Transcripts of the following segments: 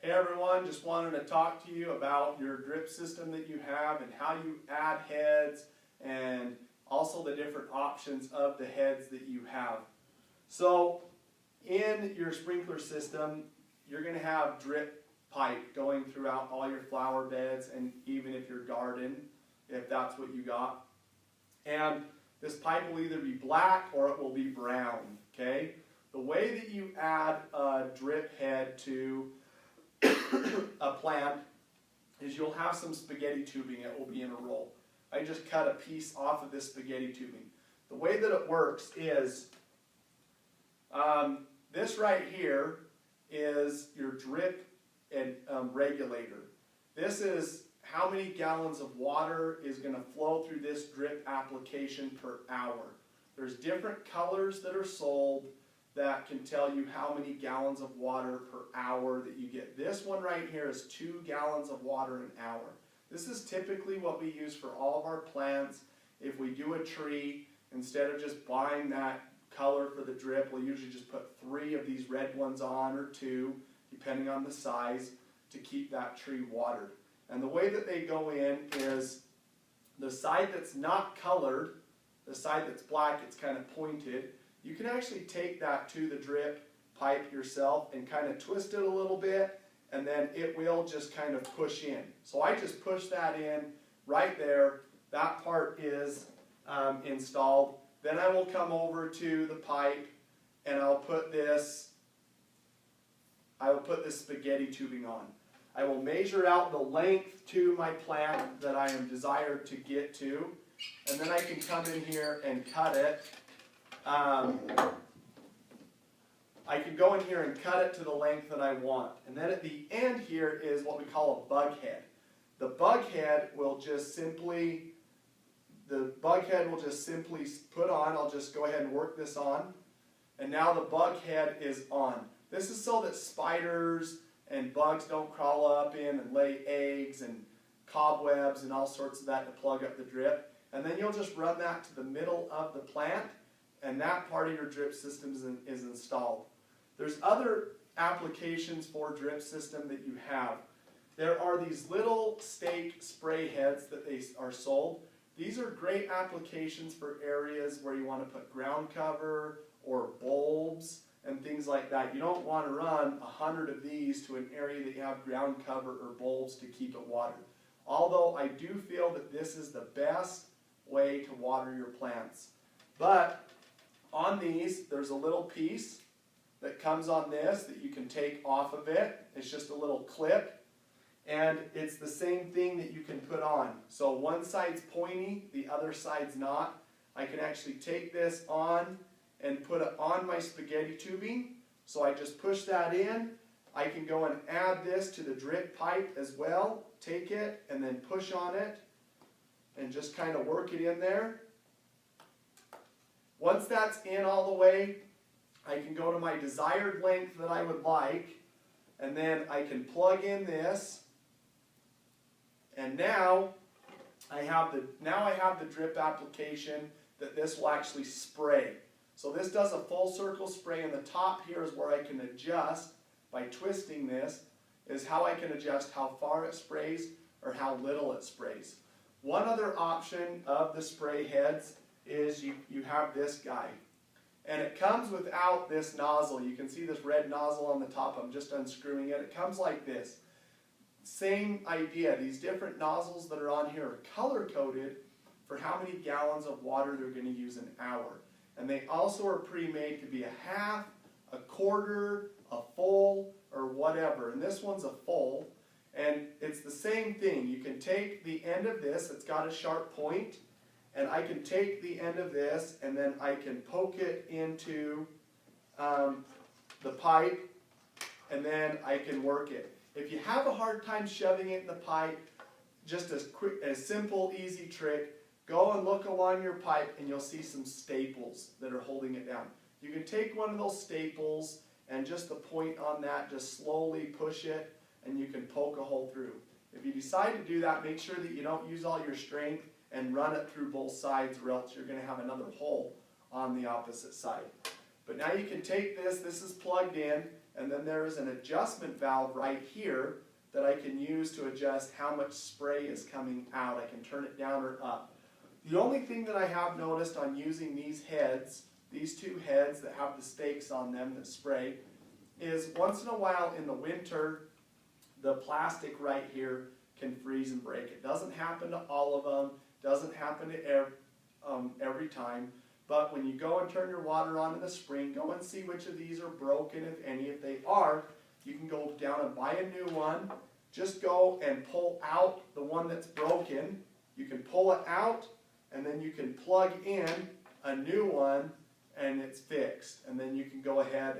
Hey everyone, just wanted to talk to you about your drip system that you have and how you add heads and also the different options of the heads that you have. So in your sprinkler system, you're going to have drip pipe going throughout all your flower beds and even if your garden, if that's what you got. And this pipe will either be black or it will be brown, okay? The way that you add a drip head to a plant is you'll have some spaghetti tubing. It will be in a roll. I just cut a piece off of this spaghetti tubing. The way that it works is this right here is your drip and regulator. This is how many gallons of water is going to flow through this drip application per hour. There's different colors that are sold that can tell you how many gallons of water per hour that you get. This one right here is 2 gallons of water an hour. This is typically what we use for all of our plants. If we do a tree, instead of just buying that color for the drip, we'll usually just put 3 of these red ones on or 2, depending on the size, to keep that tree watered. And the way that they go in is the side that's not colored, the side that's black, it's kind of pointed. You can actually take that to the drip pipe yourself and kind of twist it a little bit, and then it will just kind of push in. So I just push that in right there. That part is installed. Then I will come over to the pipe and I'll put this spaghetti tubing on. I will measure out the length to my plant that I am desired to get to, and then I can come in here and cut it. I can go in here and cut it to the length that I want. And then at the end here is what we call a bug head. The bug head will just simply put on. I'll just go ahead and work this on. And now the bug head is on. This is so that spiders and bugs don't crawl up in and lay eggs and cobwebs and all sorts of that to plug up the drip. And then you'll just run that to the middle of the plant, and that part of your drip system is installed. There's other applications for drip system that you have. There are these little stake spray heads that they are sold. These are great applications for areas where you want to put ground cover or bulbs and things like that. You don't want to run 100 of these to an area that you have ground cover or bulbs to keep it watered. Although I do feel that this is the best way to water your plants. But on these, there's a little piece that comes on this that you can take off of it. It's just a little clip. And it's the same thing that you can put on. So one side's pointy, the other side's not. I can actually take this on and put it on my spaghetti tubing. So I just push that in. I can go and add this to the drip pipe as well. Take it and then push on it and just kind of work it in there. Once that's in all the way, I can go to my desired length that I would like, and then I can plug in this, and now I have the drip application that this will actually spray. So this does a full circle spray, and the top here is where I can adjust by twisting this, is how I can adjust how far it sprays or how little it sprays. One other option of the spray heads is you have this guy. And it comes without this nozzle. You can see this red nozzle on the top. I'm just unscrewing it. It comes like this. Same idea. These different nozzles that are on here are color-coded for how many gallons of water they're going to use an hour. And they also are pre-made to be a half, a quarter, a full, or whatever. And this one's a full. And it's the same thing. You can take the end of this. It's got a sharp point. And I can take the end of this and then I can poke it into the pipe, and then I can work it. If you have a hard time shoving it in the pipe, just a simple, easy trick, go and look along your pipe and you'll see some staples that are holding it down. You can take one of those staples and just the point on that, just slowly push it and you can poke a hole through. If you decide to do that, make sure that you don't use all your strength and run it through both sides, or else you're going to have another hole on the opposite side. But now you can take this is plugged in, and then there is an adjustment valve right here that I can use to adjust how much spray is coming out. I can turn it down or up. The only thing that I have noticed on using these heads, these two heads that have the stakes on them that spray, is once in a while in the winter, the plastic right here can freeze and break. It doesn't happen to all of them, doesn't happen to every time, but when you go and turn your water on in the spring, go and see which of these are broken, if any. If they are, you can go down and buy a new one. Just go and pull out the one that's broken. You can pull it out, and then you can plug in a new one, and it's fixed. And then you can go ahead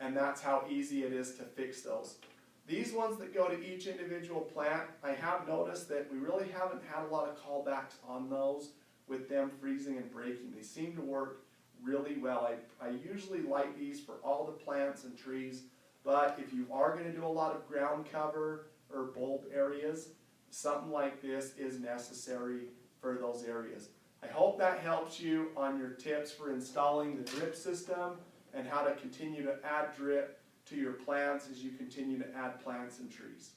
and that's how easy it is to fix those. These ones that go to each individual plant, I have noticed that we really haven't had a lot of callbacks on those with them freezing and breaking. They seem to work really well. I usually like these for all the plants and trees, but if you are going to do a lot of ground cover or bulb areas, something like this is necessary for those areas. I hope that helps you on your tips for installing the drip system and how to continue to add drip to your plants as you continue to add plants and trees.